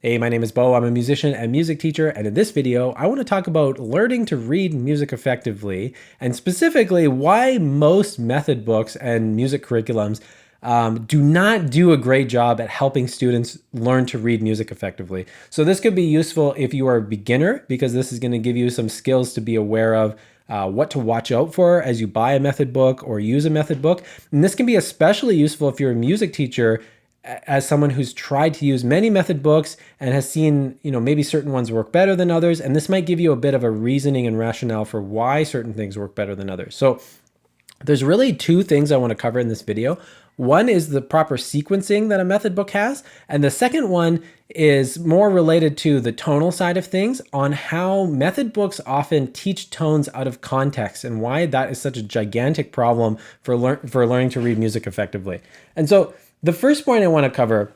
Hey, my name is Beau. I'm a musician and music teacher, and in this video, I want to talk about learning to read music effectively, and specifically why most method books and music curriculums do not do a great job at helping students learn to read music effectively. So this could be useful if you are a beginner, because this is going to give you some skills to be aware of what to watch out for as you buy a method book or use a method book. And this can be especially useful if you're a music teacher, as someone who's tried to use many method books and has seen, maybe certain ones work better than others. And this might give you a bit of a reasoning and rationale for why certain things work better than others. So there's really two things I want to cover in this video. One is the proper sequencing that a method book has. And the second one is more related to the tonal side of things, on how method books often teach tones out of context and why that is such a gigantic problem for learning to read music effectively. And so the first point I want to cover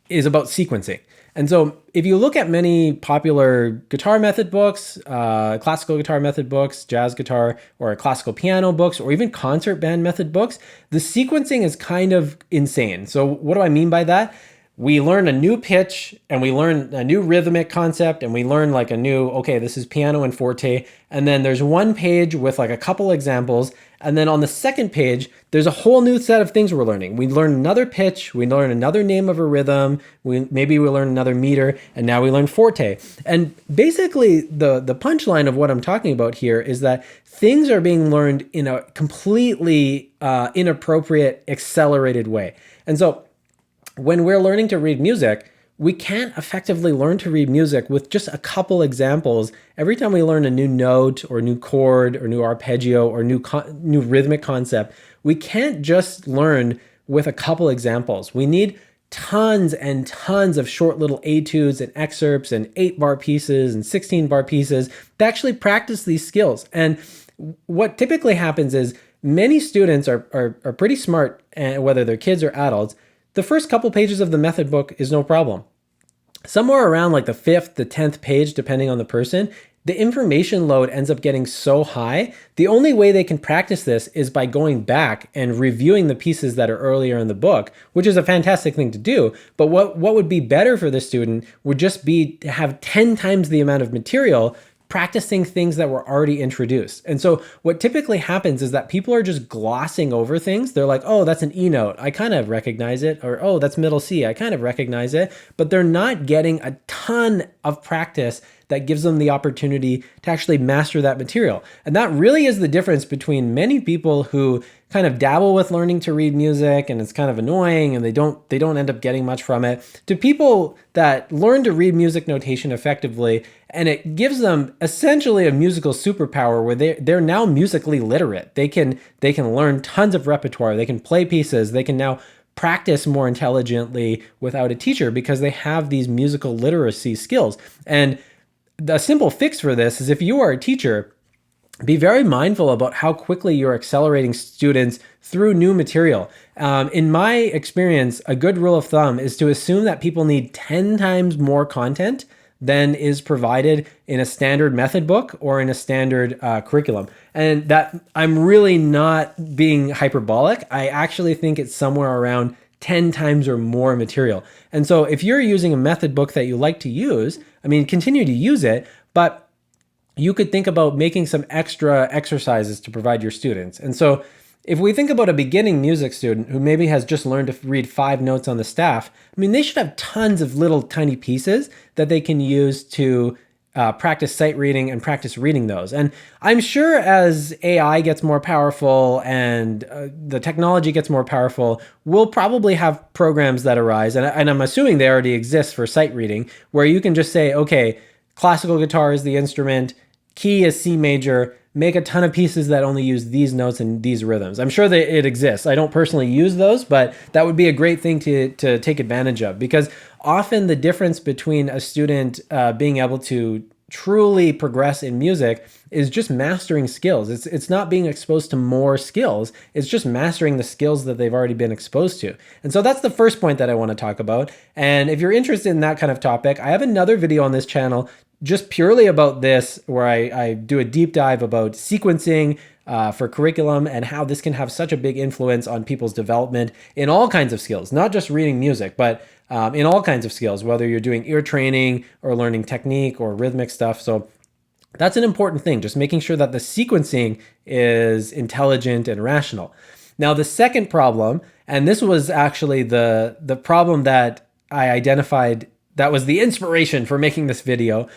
is about sequencing. And so if you look at many popular guitar method books, classical guitar method books, jazz guitar, or classical piano books, or even concert band method books, the sequencing is kind of insane. So what do I mean by that? We learn a new pitch and we learn a new rhythmic concept and we learn like a new, okay, this is piano and forte. And then there's one page with like a couple examples. And then on the second page, there's a whole new set of things we're learning. We learn another pitch, we learn another name of a rhythm, maybe we learn another meter, and now we learn forte. And basically the punchline of what I'm talking about here is that things are being learned in a completely inappropriate, accelerated way. And so when we're learning to read music, we can't effectively learn to read music with just a couple examples. Every time we learn a new note or new chord or new arpeggio or new rhythmic concept, we can't just learn with a couple examples. We need tons and tons of short little etudes and excerpts and 8-bar pieces and 16-bar pieces to actually practice these skills. And what typically happens is many students are pretty smart, whether they're kids or adults. The first couple pages of the method book is no problem. Somewhere around like the 5th, the 10th page, depending on the person, the information load ends up getting so high. The only way they can practice this is by going back and reviewing the pieces that are earlier in the book, which is a fantastic thing to do. But what would be better for the student would just be to have 10 times the amount of material practicing things that were already introduced. And so what typically happens is that people are just glossing over things. They're like, oh, that's an E note, I kind of recognize it. Or, oh, that's middle C, I kind of recognize it. But they're not getting a ton of practice that gives them the opportunity to actually master that material. And that really is the difference between many people who kind of dabble with learning to read music and it's kind of annoying and they don't end up getting much from it, to people that learn to read music notation effectively, and it gives them essentially a musical superpower where they're now musically literate. They can learn tons of repertoire, they can play pieces, they can now practice more intelligently without a teacher because they have these musical literacy skills. And the simple fix for this is, if you are a teacher, be very mindful about how quickly you're accelerating students through new material. In my experience, a good rule of thumb is to assume that people need 10 times more content than is provided in a standard method book or in a standard curriculum. And that, I'm really not being hyperbolic. I actually think it's somewhere around 10 times or more material. And so if you're using a method book that you like to use, continue to use it, but you could think about making some extra exercises to provide your students. And so if we think about a beginning music student who maybe has just learned to read 5 notes on the staff, they should have tons of little tiny pieces that they can use to practice sight reading and practice reading those. And I'm sure as AI gets more powerful and the technology gets more powerful, we'll probably have programs that arise, and I'm assuming they already exist for sight reading, where you can just say, okay, classical guitar is the instrument, key is C major, make a ton of pieces that only use these notes and these rhythms. I'm sure that it exists. I don't personally use those, but that would be a great thing to take advantage of, because often the difference between a student being able to truly progress in music is just mastering skills. It's not being exposed to more skills. It's just mastering the skills that they've already been exposed to. And so that's the first point that I want to talk about. And if you're interested in that kind of topic, I have another video on this channel just purely about this, where I do a deep dive about sequencing for curriculum and how this can have such a big influence on people's development in all kinds of skills, not just reading music, but in all kinds of skills, whether you're doing ear training or learning technique or rhythmic stuff. So that's an important thing, just making sure that the sequencing is intelligent and rational. Now, the second problem, and this was actually the problem that I identified that was the inspiration for making this video.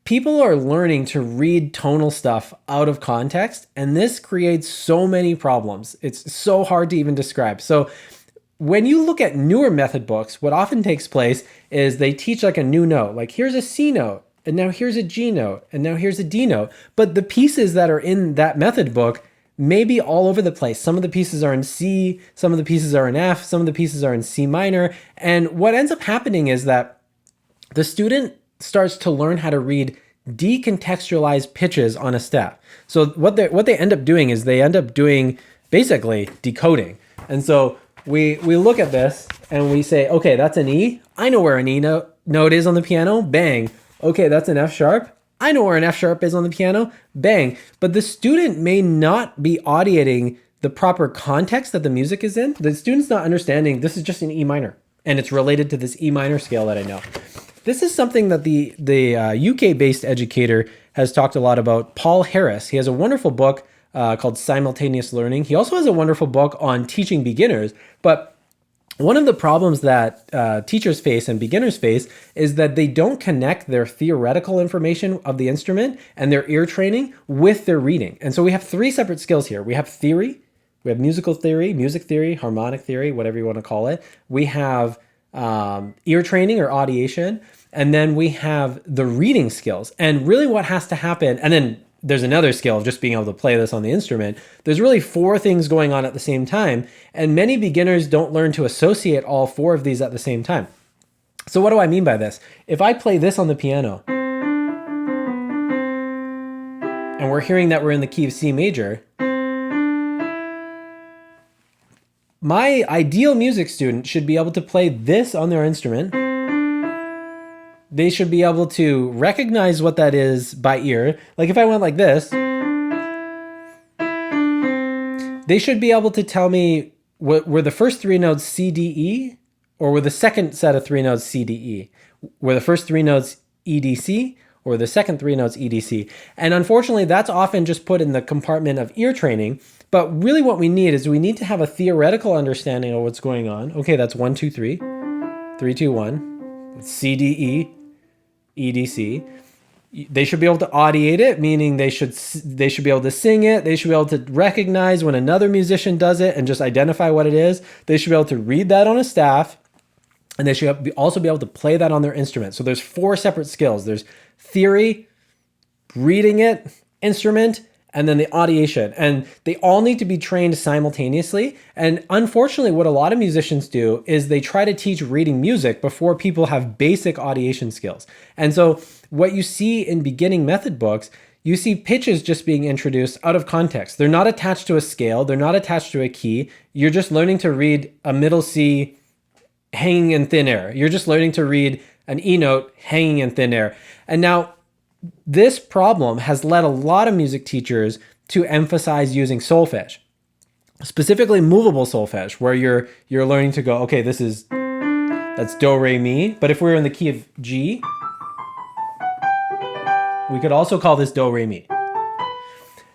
People are learning to read tonal stuff out of context, and this creates so many problems. It's so hard to even describe. So when you look at newer method books, what often takes place is they teach like a new note, like here's a C note, and now here's a G note, and now here's a D note. But the pieces that are in that method book may be all over the place. Some of the pieces are in C, some of the pieces are in F, some of the pieces are in C minor. And what ends up happening is that the student starts to learn how to read decontextualized pitches on a staff. So what they end up doing is they end up doing basically decoding. And so we look at this and we say, okay, that's an E. I know where an E note is on the piano. Bang. Okay, that's an F sharp. I know where an F sharp is on the piano. Bang. But the student may not be audiating the proper context that the music is in. The student's not understanding this is just an E minor and it's related to this E minor scale that I know. This is something that the UK-based educator has talked a lot about, Paul Harris. He has a wonderful book called Simultaneous Learning. He also has a wonderful book on teaching beginners. But one of the problems that teachers face and beginners face is that they don't connect their theoretical information of the instrument and their ear training with their reading. And so we have three separate skills here. We have theory, we have musical theory, music theory, harmonic theory, whatever you want to call it. We have ear training or audiation, and then we have the reading skills. And really what has to happen, and then there's another skill of just being able to play this on the instrument. There's really four things going on at the same time, and many beginners don't learn to associate all four of these at the same time. So what do I mean by this? If I play this on the piano, and we're hearing that we're in the key of C major, my ideal music student should be able to play this on their instrument. They should be able to recognize what that is by ear. Like if I went like this, they should be able to tell me were the first three notes C, D, E, or were the second set of three notes C, D, E? Were the first three notes E, D, C, or the second three notes E, D, C? And unfortunately, that's often just put in the compartment of ear training. But really what we need is we need to have a theoretical understanding of what's going on. Okay, that's 1, 2, 3, 3, 2, 1, C, D, E, E, D, C. They should be able to audiate it, meaning they should be able to sing it. They should be able to recognize when another musician does it and just identify what it is. They should be able to read that on a staff, and they should also be able to play that on their instrument. So there's four separate skills. There's theory, reading it, instrument, and then the audiation. And they all need to be trained simultaneously. And unfortunately, what a lot of musicians do is they try to teach reading music before people have basic audiation skills. And so what you see in beginning method books, you see pitches just being introduced out of context. They're not attached to a scale. They're not attached to a key. You're just learning to read a middle C hanging in thin air. You're just learning to read an E note hanging in thin air. And now, this problem has led a lot of music teachers to emphasize using solfege, specifically movable solfege, where you're learning to go, okay, that's do, re, mi. But if we're in the key of G, we could also call this do, re, mi.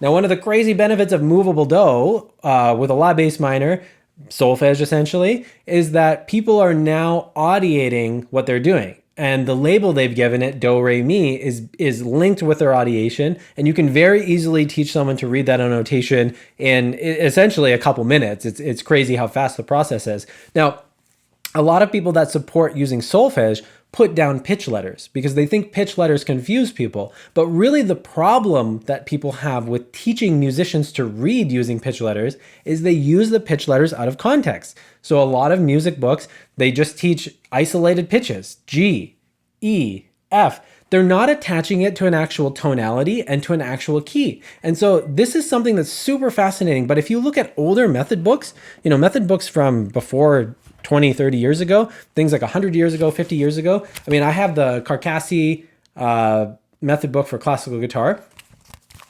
Now, one of the crazy benefits of movable do with a La bass minor, solfege essentially, is that people are now audiating what they're doing. And the label they've given it, do, re, mi, is linked with their audiation. And you can very easily teach someone to read that notation in essentially a couple minutes. It's crazy how fast the process is. Now, a lot of people that support using solfege put down pitch letters because they think pitch letters confuse people. But really the problem that people have with teaching musicians to read using pitch letters is they use the pitch letters out of context. So a lot of music books, they just teach isolated pitches, G, E, F. They're not attaching it to an actual tonality and to an actual key. And so this is something that's super fascinating. But if you look at older method books, method books from before 20, 30 years ago, things like 100 years ago, 50 years ago. I mean, I have the Carcassi method book for classical guitar.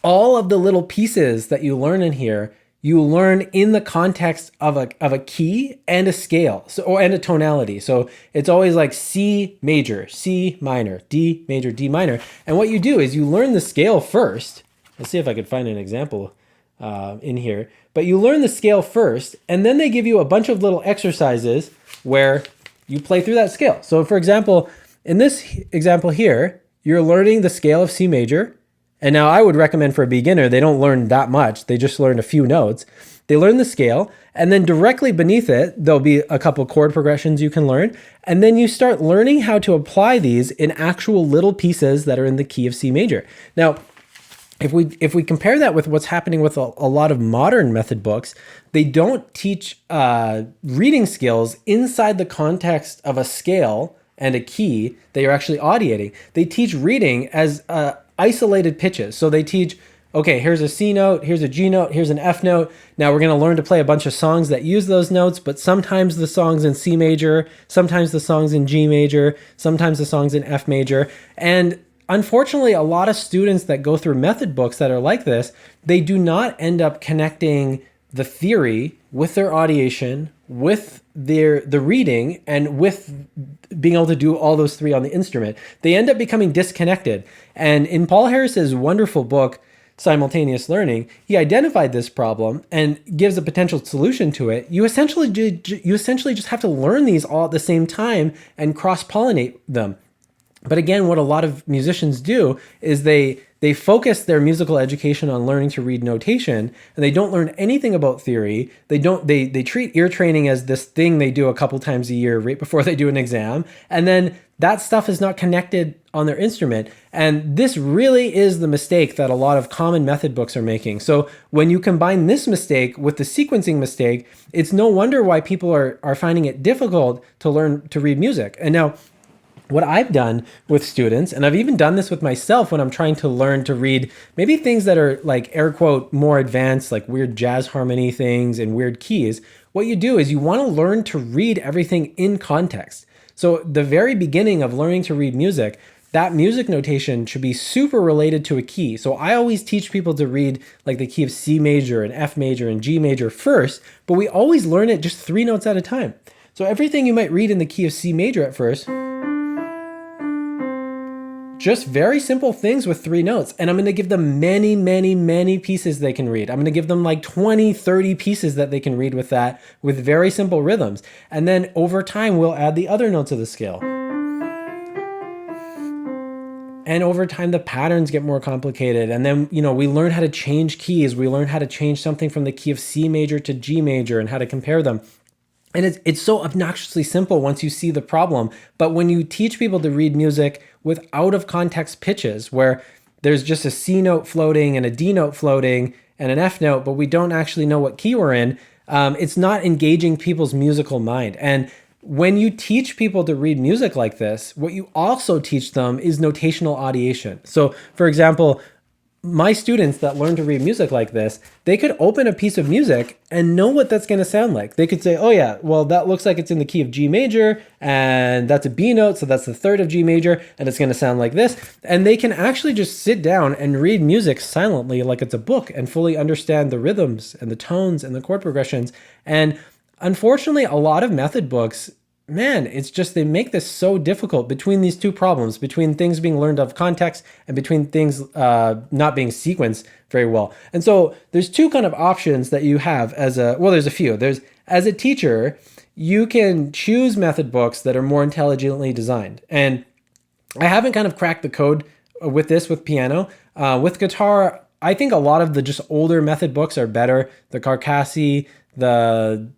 All of the little pieces that you learn in here, you learn in the context of a key and a scale, and a tonality. So it's always like C major, C minor, D major, D minor. And what you do is you learn the scale first. Let's see if I could find an example in here. But you learn the scale first, and then they give you a bunch of little exercises where you play through that scale. So for example, in this example here, you're learning the scale of C major. And now I would recommend for a beginner, they don't learn that much. They just learn a few notes. They learn the scale, and then directly beneath it, there'll be a couple chord progressions you can learn. And then you start learning how to apply these in actual little pieces that are in the key of C major. Now, if we compare that with what's happening with a lot of modern method books, they don't teach reading skills inside the context of a scale and a key that you're actually audiating. They teach reading as isolated pitches. So they teach, okay, here's a C note, here's a G note, here's an F note. Now we're going to learn to play a bunch of songs that use those notes, but sometimes the song's in C major, sometimes the song's in G major, sometimes the song's in F major. And unfortunately, a lot of students that go through method books that are like this, they do not end up connecting the theory with their audiation, with the reading, and with being able to do all those three on the instrument. They end up becoming disconnected. And in Paul Harris's wonderful book, Simultaneous Learning, he identified this problem and gives a potential solution to it. You essentially just have to learn these all at the same time and cross-pollinate them. But again, what a lot of musicians do is they focus their musical education on learning to read notation, and they don't learn anything about theory. They treat ear training as this thing they do a couple times a year right before they do an exam, and then that stuff is not connected on their instrument. And this really is the mistake that a lot of common method books are making. So when you combine this mistake with the sequencing mistake, it's no wonder why people are finding it difficult to learn to read music. And now, what I've done with students, and I've even done this with myself when I'm trying to learn to read maybe things that are like air quote more advanced, like weird jazz harmony things and weird keys, what you do is you want to learn to read everything in context. So the very beginning of learning to read music, that music notation should be super related to a key. So I always teach people to read like the key of C major and F major and G major first, but we always learn it just 3 notes at a time. So everything you might read in the key of C major at first, just very simple things with 3 notes. And I'm going to give them many, many, many pieces they can read. I'm going to give them like 20, 30 pieces that they can read with that, with very simple rhythms. And then over time, we'll add the other notes of the scale. And over time, the patterns get more complicated. And then, we learn how to change keys. We learn how to change something from the key of C major to G major and how to compare them. And it's so obnoxiously simple once you see the problem. But when you teach people to read music with out of context pitches, where there's just a C note floating and a D note floating and an F note, but we don't actually know what key we're in, it's not engaging people's musical mind. And when you teach people to read music like this, what you also teach them is notational audiation. So for example, my students that learn to read music like this, they could open a piece of music and know what that's going to sound like. They could say, oh yeah, well, that looks like it's in the key of G major, and that's a B note, so that's the 3rd of G major, and it's going to sound like this. And they can actually just sit down and read music silently like it's a book and fully understand the rhythms and the tones and the chord progressions. And unfortunately, a lot of method books, man, it's just they make this so difficult between these two problems, between things being learned out of context and between things not being sequenced very well. And so there's 2 kind of options that you have there's a few. As a teacher, you can choose method books that are more intelligently designed. And I haven't kind of cracked the code with this with piano. With guitar, I think a lot of the just older method books are better. The Carcassi, the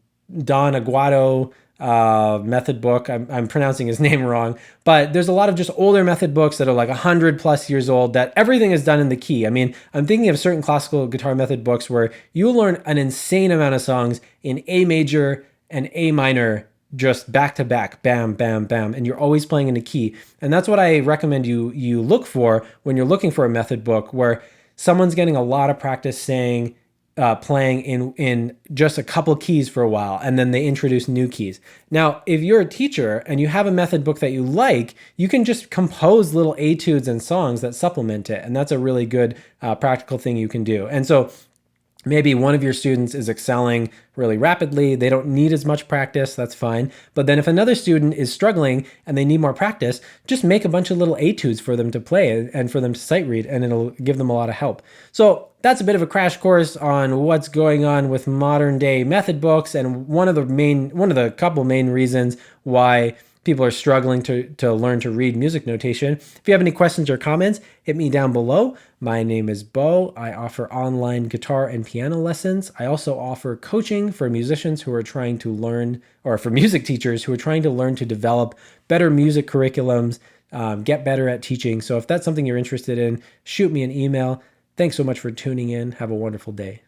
Don Aguado, method book. I'm pronouncing his name wrong, but there's a lot of just older method books that are like 100+ years old that everything is done in the key. I mean, I'm thinking of certain classical guitar method books where you learn an insane amount of songs in A major and A minor, just back to back, bam, bam, bam, and you're always playing in a key. And that's what I recommend you look for when you're looking for a method book where someone's getting a lot of practice playing in just a couple keys for a while, and then they introduce new keys. Now, if you're a teacher and you have a method book that you like, you can just compose little etudes and songs that supplement it, and that's a really good practical thing you can do. And so Maybe one of your students is excelling really rapidly. They don't need as much practice. That's fine. But then if another student is struggling and they need more practice, just make a bunch of little etudes for them to play and for them to sight read, and it'll give them a lot of help. So that's a bit of a crash course on what's going on with modern day method books, and one of the couple main reasons why people are struggling to learn to read music notation. If you have any questions or comments, hit me down below. My name is Beau. I offer online guitar and piano lessons. I also offer coaching for musicians who are trying to learn, or for music teachers who are trying to learn to develop better music curriculums, get better at teaching. So if that's something you're interested in, shoot me an email. Thanks so much for tuning in. Have a wonderful day.